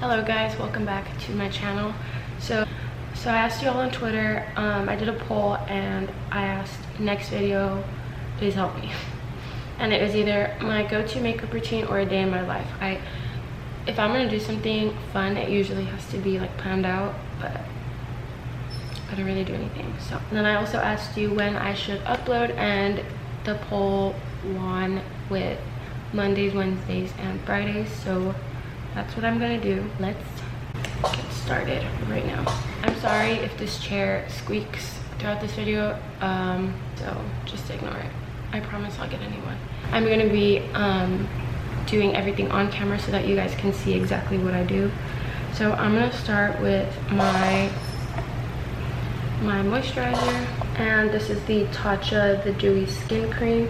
Hello guys, welcome back to my channel. So I asked you all on Twitter. I did a poll and I asked, next video, please help me. And it was either my go-to makeup routine or a day in my life. If I'm gonna do something fun, it usually has to be like planned out, but I don't really do anything. So and then I also asked you when I should upload, and the poll won with Mondays, Wednesdays, and Fridays. So that's what I'm gonna do. Let's get started right now. I'm sorry if this chair squeaks throughout this video, so just ignore it. I promise I'll get a new one. I'm gonna be doing everything on camera so that you guys can see exactly what I do. So I'm gonna start with my moisturizer, and this is the Tatcha the Dewy Skin Cream.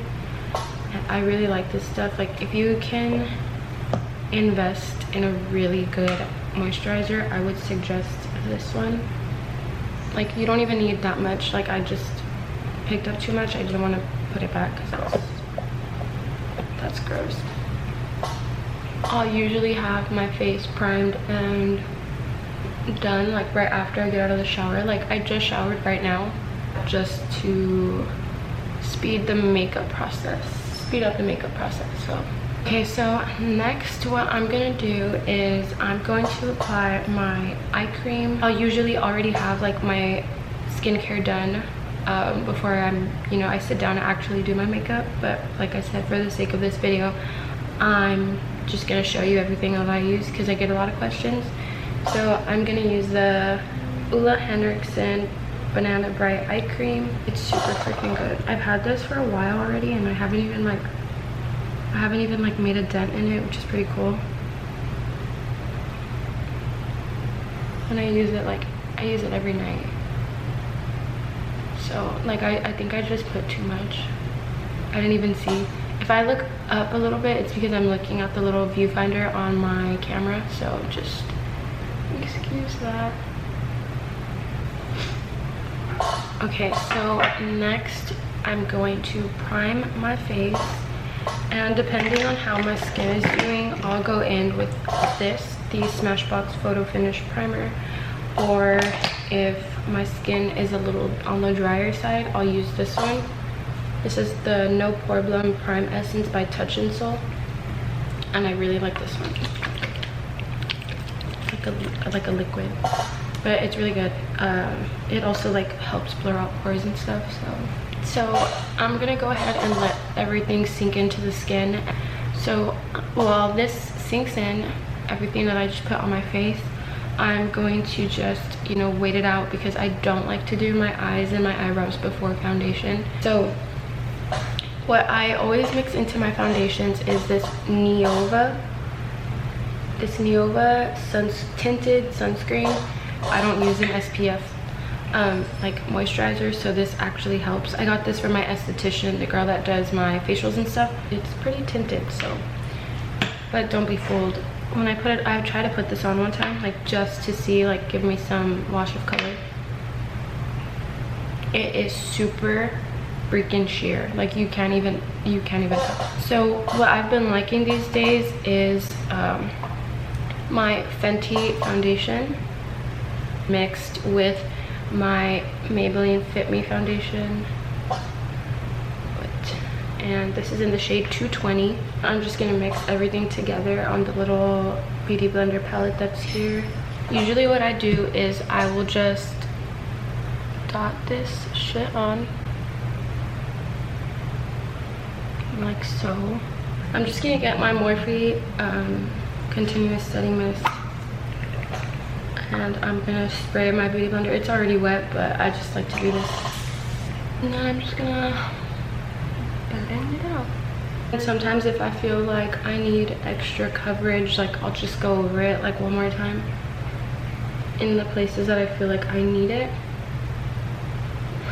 And I really like this stuff. Like, if you can invest in a really good moisturizer, I would suggest this one. Like, you don't even need that much. Like, I just picked up too much. I didn't want to put it back because that's gross. I'll usually have my face primed and done like right after I get out of the shower. Like, I just showered right now just to speed up the makeup process. So okay, so next what I'm gonna do is I'm going to apply my eye cream. I'll usually already have like my skincare done before I sit down and actually do my makeup, but like I said, for the sake of this video, I'm just gonna show you everything that I use because I get a lot of questions. So I'm gonna use the Henriksen Banana Bright Eye Cream. It's super freaking good. I've had this for a while already, and I haven't even made a dent in it, which is pretty cool. And I use it every night. So like I think I just put too much. I didn't even see. If I look up a little bit, it's because I'm looking at the little viewfinder on my camera, so just excuse that. Okay, so next I'm going to prime my face, and depending on how my skin is doing, I'll go in with the Smashbox Photo Finish Primer, or if my skin is a little on the drier side, I'll use this one. This is the No Problem Prime Essence by Touch and Soul, and I really like this one. Like a liquid, but it's really good. It also like helps blur out pores and stuff. So I'm gonna go ahead and let everything sink into the skin. So while this sinks in, everything that I just put on my face, I'm going to just wait it out, because I don't like to do my eyes and my eyebrows before foundation. So what I always mix into my foundations is this Neova tinted sunscreen. I don't use an SPF like moisturizer, so this actually helps. I got this from my esthetician, the girl that does my facials and stuff. It's pretty tinted, so, but don't be fooled. When I put it, I tried to put this on one time, like just to see, like give me some wash of color. It is super freaking sheer. Like you can't even tell. So what I've been liking these days is my Fenty foundation mixed with my Maybelline Fit Me Foundation, and this is in the shade 220. I'm just gonna mix everything together on the little beauty blender palette that's here. Usually what I do is I will just dot this shit on like so. I'm just gonna get my Morphe continuous setting mist, and I'm gonna spray my beauty blender. It's already wet, but I just like to do this. And then I'm just gonna blend it out. And sometimes if I feel like I need extra coverage, like I'll just go over it like one more time in the places that I feel like I need it.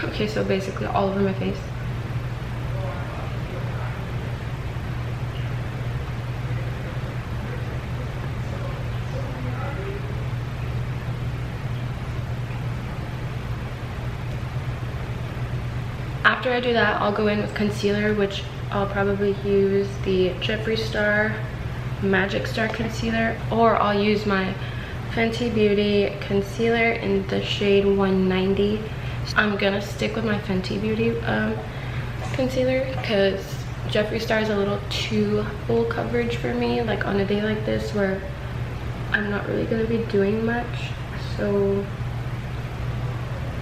Okay, so basically all over my face. After I do that, I'll go in with concealer, which I'll probably use the Jeffree Star Magic Star concealer, or I'll use my Fenty Beauty Concealer in the shade 190. I'm gonna stick with my Fenty Beauty concealer because Jeffree Star is a little too full coverage for me, like on a day like this where I'm not really gonna be doing much. So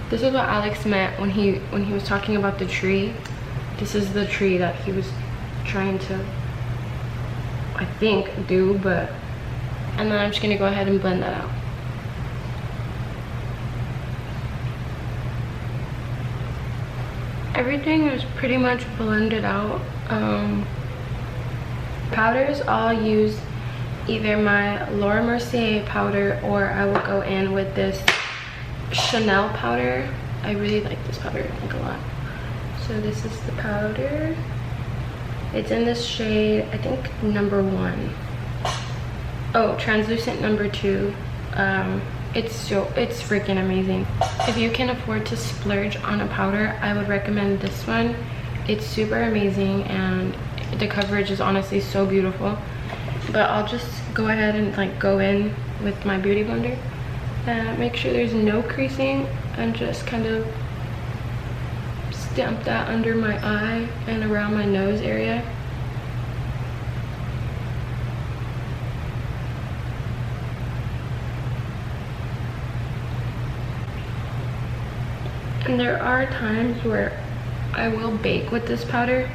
this is what Alex meant when he was talking about the tree. This is the tree that he was trying to, I think, do, but, and then I'm just gonna go ahead and blend that out. Everything is pretty much blended out. Powders, I'll use either my Laura Mercier powder, or I will go in with this Chanel powder. I really like this powder, like a lot. So this is the powder. It's in this shade, I think number 1. Oh, translucent number 2. It's freaking amazing. If you can afford to splurge on a powder, I would recommend this one. It's super amazing and the coverage is honestly so beautiful. But I'll just go ahead and like go in with my beauty blender and make sure there's no creasing, and just kind of stamp that under my eye and around my nose area. And there are times where I will bake with this powder,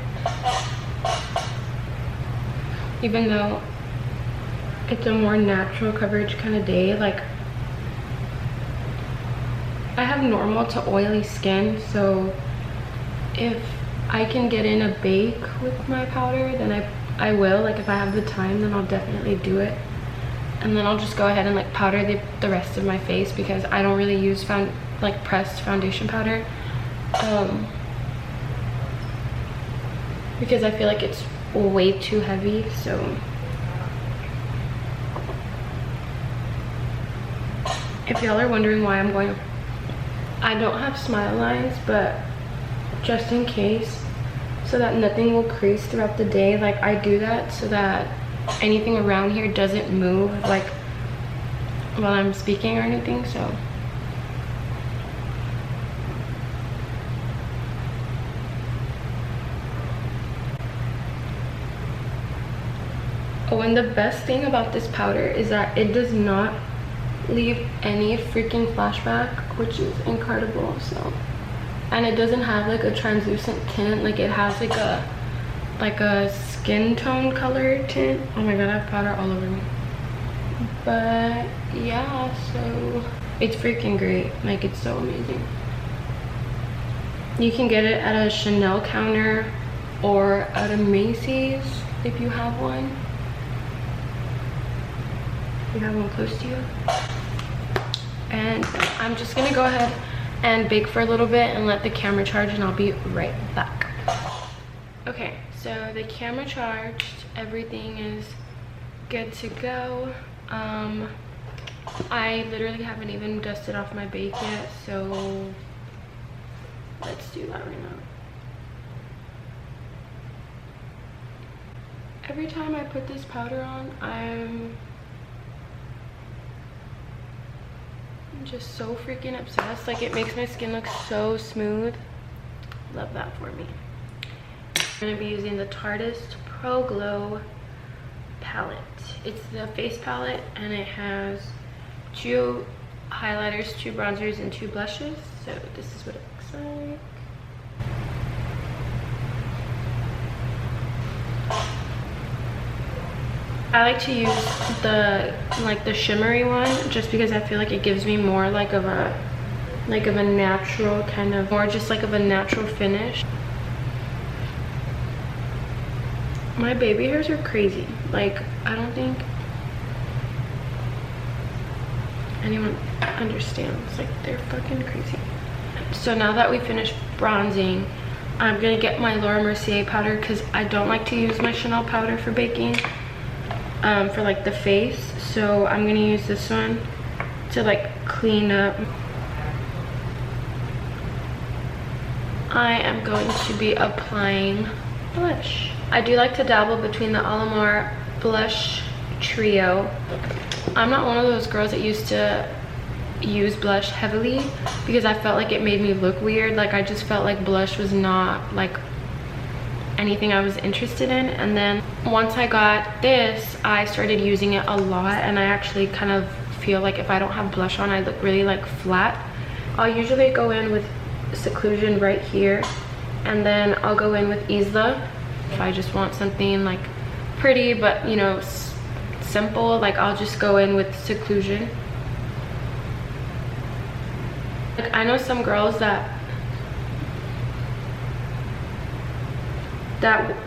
even though it's a more natural coverage kind of day. Like, I have normal to oily skin, so if I can get in a bake with my powder, then I will. Like, if I have the time, then I'll definitely do it. And then I'll just go ahead and like powder the rest of my face, because I don't really use like pressed foundation powder, because I feel like it's way too heavy. So if y'all are wondering why I'm going, I don't have smile lines, but just in case, so that nothing will crease throughout the day, like I do that so that anything around here doesn't move like while I'm speaking or anything. So oh, and the best thing about this powder is that it does not leave any freaking flashback, which is incredible. So, and it doesn't have like a translucent tint, like it has like a skin tone color tint. Oh my god, I have powder all over me. But yeah, so it's freaking great. Like, it's so amazing. You can get it at a Chanel counter or at a Macy's if you have one. You have one close to you. And I'm just gonna go ahead and bake for a little bit and let the camera charge, and I'll be right back. Okay, so the camera charged, everything is good to go. I literally haven't even dusted off my bake yet, so let's do that right now. Every time I put this powder on, I'm just so freaking obsessed. Like, it makes my skin look so smooth. Love that for me. I'm gonna be using the Tarteist Pro Glow palette. It's the face palette, and it has 2 highlighters, 2 bronzers, and 2 blushes. So this is what it looks like. I like to use the shimmery one, just because I feel like it gives me more like of a natural kind of, more just like of a natural finish. My baby hairs are crazy. Like, I don't think anyone understands. Like, they're fucking crazy. So now that we finished bronzing, I'm gonna get my Laura Mercier powder, because I don't like to use my Chanel powder for baking, for like the face. So I'm gonna use this one to like clean up. I am going to be applying blush. I do like to dabble between the Alamar blush Trio. I'm not one of those girls that used to use blush heavily because I felt like it made me look weird. Like I just felt like blush was not like anything I was interested in. And then once I got this, I started using it a lot, and I actually kind of feel like if I don't have blush on, I look really like flat. I'll usually go in with Seclusion right here, and then I'll go in with Isla if I just want something like pretty but, you know, simple. Like I'll just go in with Seclusion. Like I know some girls that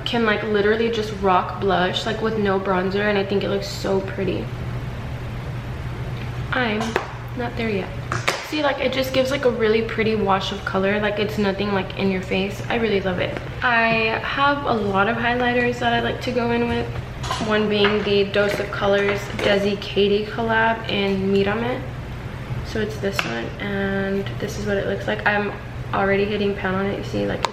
can like literally just rock blush like with no bronzer, and I think it looks so pretty. I'm not there yet. See, like it just gives like a really pretty wash of color. Like it's nothing like in your face. I really love it. I have a lot of highlighters that I like to go in with, one being the Dose of Colors Desi Katie collab in Mirame. So it's this one, and this is what it looks like. I'm already hitting pan on it. You see, like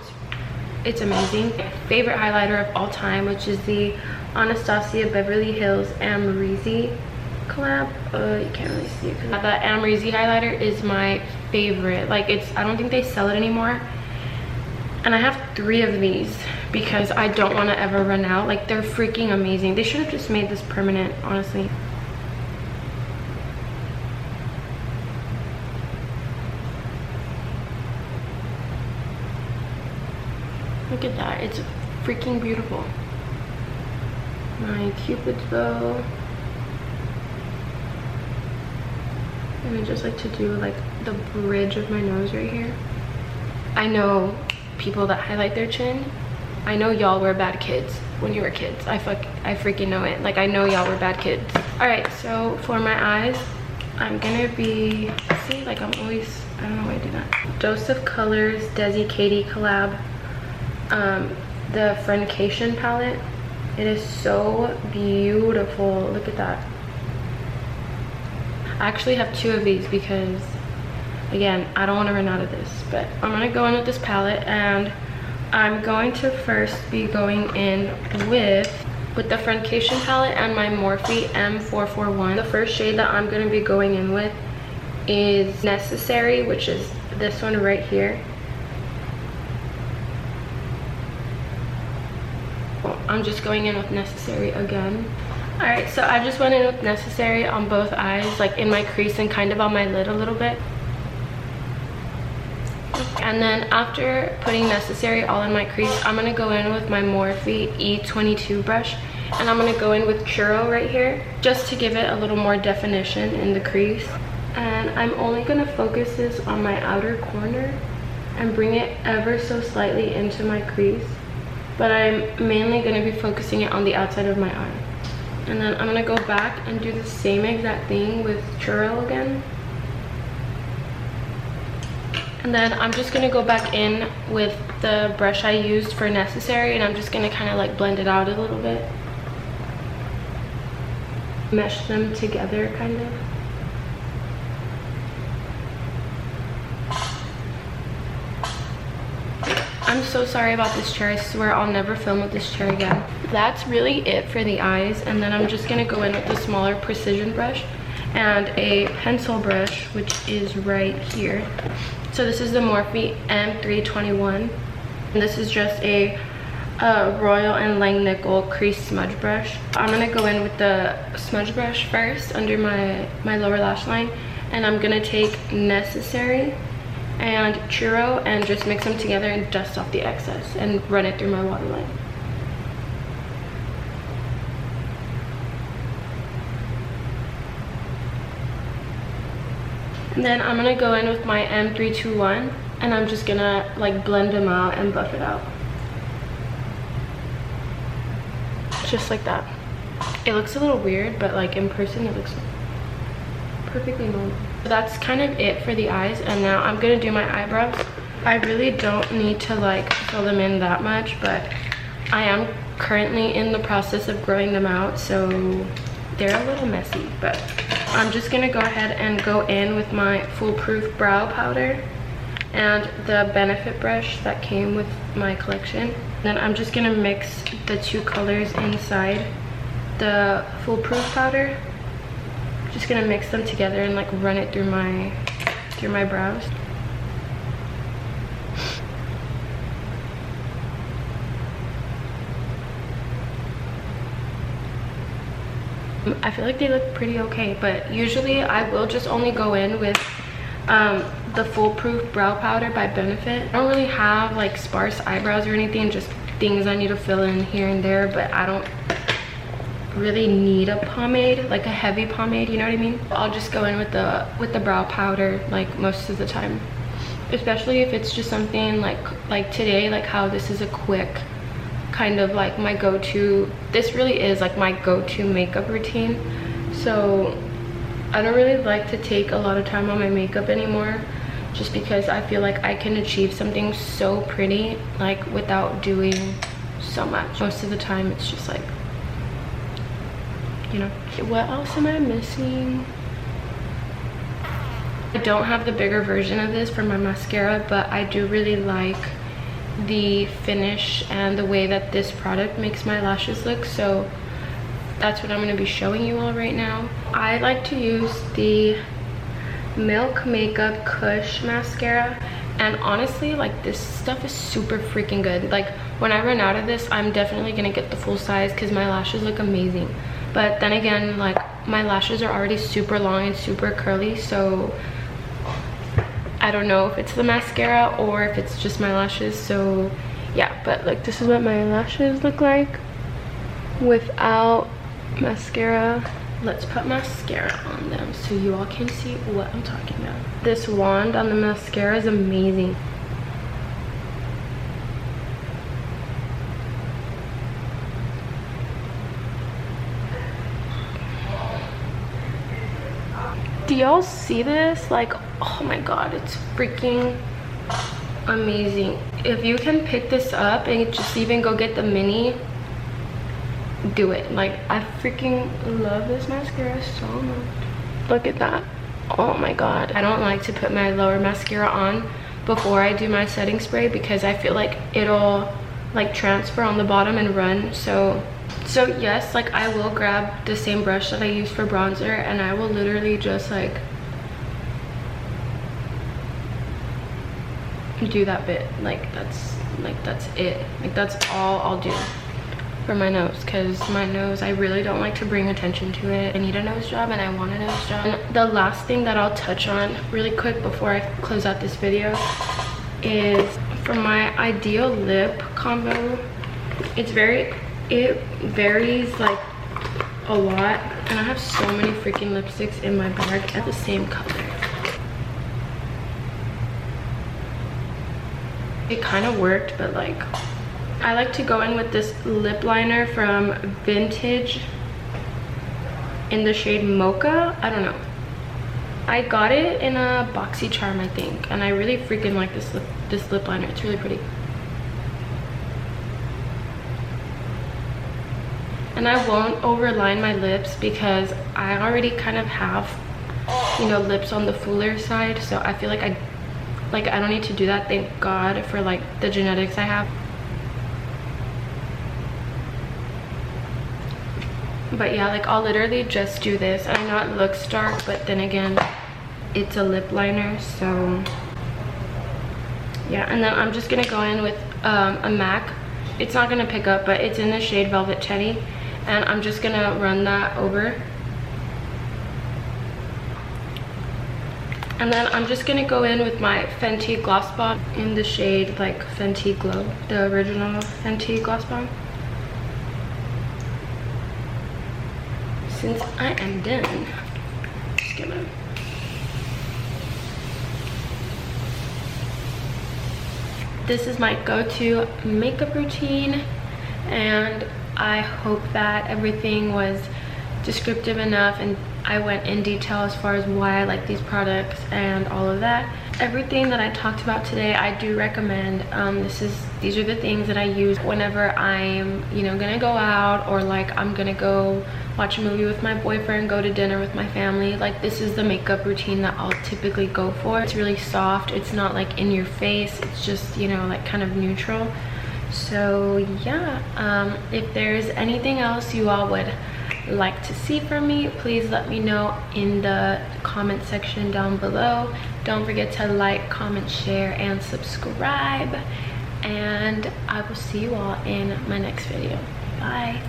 it's amazing. My favorite highlighter of all time, which is the Anastasia Beverly Hills Amrezy collab. You can't really see it. That Amrezy highlighter is my favorite. Like I don't think they sell it anymore, and I have 3 of these because I don't want to ever run out. Like they're freaking amazing. They should have just made this permanent, honestly. Look at that, it's freaking beautiful. My Cupid's bow. And I just like to do like the bridge of my nose right here. I know people that highlight their chin. I know y'all were bad kids when you were kids. I freaking know it. Like I know y'all were bad kids. All right, so for my eyes, I'm gonna be, see, like I'm always, I don't know why I do that. Dose of Colors Desi Katie collab. The Friendcation palette. It is so beautiful. Look at that. I actually have 2 of these because, again, I don't want to run out of this. But I'm going to go in with this palette, and I'm going to first be going in with the Friendcation palette and my Morphe M441. The first shade that I'm going to be going in with is Necessary, which is this one right here. I'm just going in with Necessary again. All right, so I just went in with Necessary on both eyes, like in my crease and kind of on my lid a little bit. And then after putting Necessary all in my crease, I'm gonna go in with my Morphe E22 brush, and I'm gonna go in with Churro right here just to give it a little more definition in the crease. And I'm only gonna focus this on my outer corner and bring it ever so slightly into my crease. But I'm mainly going to be focusing it on the outside of my eye. And then I'm going to go back and do the same exact thing with Churro again. And then I'm just going to go back in with the brush I used for Necessary, and I'm just going to kind of like blend it out a little bit. Mesh them together, kind of. I'm so sorry about this chair. I swear I'll never film with this chair again. That's really it for the eyes, and then I'm just gonna go in with a smaller precision brush and a pencil brush, which is right here. So this is the Morphe M321, and this is just a Royal and Langnickel crease smudge brush. I'm gonna go in with the smudge brush first under my lower lash line, and I'm gonna take Necessary and Churro and just mix them together and dust off the excess and run it through my waterline. And then I'm gonna go in with my M321, and I'm just gonna like blend them out and buff it out. Just like that. It looks a little weird, but like in person it looks perfectly normal. That's kind of it for the eyes, and now I'm gonna do my eyebrows. I really don't need to like fill them in that much, but I am currently in the process of growing them out, so they're a little messy. But I'm just gonna go ahead and go in with my Foolproof brow powder and the Benefit brush that came with my collection. Then I'm just gonna mix the 2 colors inside the foolproof powder. Just gonna mix them together and like run it through my brows. I feel like they look pretty okay, but usually I will just only go in with the foolproof brow powder by Benefit. I don't really have like sparse eyebrows or anything, just things I need to fill in here and there, but I don't really need a pomade, like a heavy pomade, you know what I mean? I'll just go in with the brow powder like most of the time, especially if it's just something like today, like how this is a quick kind of like my go-to. This really is like my go-to makeup routine, so I don't really like to take a lot of time on my makeup anymore, just because I feel like I can achieve something so pretty like without doing so much. Most of the time it's just like, you know. What else am I missing? I don't have the bigger version of this for my mascara, but I do really like the finish and the way that this product makes my lashes look, so that's what I'm going to be showing you all right now. I like to use the Milk Makeup Kush mascara, and honestly like this stuff is super freaking good. Like when I run out of this, I'm definitely gonna get the full size because my lashes look amazing, but then again, like my lashes are already super long and super curly, so I don't know if it's the mascara or if it's just my lashes. So yeah, but like this is what my lashes look like without mascara. Let's put mascara on them so you all can see what I'm talking about. This wand on the mascara is amazing. Do y'all see this? Like, oh my god, it's freaking amazing. If you can pick this up and just even go get the mini, do it. Like I freaking love this mascara so much. Look at that. Oh my god. I don't like to put my lower mascara on before I do my setting spray because I feel like it'll like transfer on the bottom and run. So yes, like I will grab the same brush that I use for bronzer and I will literally just like do that bit. Like that's it. Like that's all I'll do for my nose, because my nose, I really don't like to bring attention to it. I need a nose job and I want a nose job. And the last thing that I'll touch on really quick before I close out this video is for my ideal lip combo. It varies like a lot, and I have so many freaking lipsticks in my bag at the same color. It kind of worked, but like I like to go in with this lip liner from Vintage in the shade Mocha. I don't know, I got it in a BoxyCharm I think, and I really freaking like this lip liner. It's really pretty. And I won't overline my lips because I already kind of have, you know, lips on the fuller side, so I feel like I don't need to do that. Thank God for like the genetics I have. But yeah, like I'll literally just do this. I know it looks dark, but then again, it's a lip liner, so yeah. And then I'm just gonna go in with a MAC. It's not gonna pick up, but it's in the shade Velvet Teddy, and I'm just gonna run that over. And then I'm just gonna go in with my Fenty Gloss Bomb in the shade like Fenty Glow, the original Fenty Gloss Bomb. Since I am done, just gonna this is my go-to makeup routine, and I hope that everything was descriptive enough and I went in detail as far as why I like these products and all of that. Everything that I talked about today, I do recommend. These are the things that I use whenever I'm, you know, gonna go out, or like I'm gonna go watch a movie with my boyfriend, go to dinner with my family. Like this is the makeup routine that I'll typically go for. It's really soft, it's not like in your face, it's just, you know, like kind of neutral. So yeah, if there's anything else you all would like to see from me, please let me know in the comment section down below. Don't forget to like, comment, share, and subscribe, and I will see you all in my next video. Bye.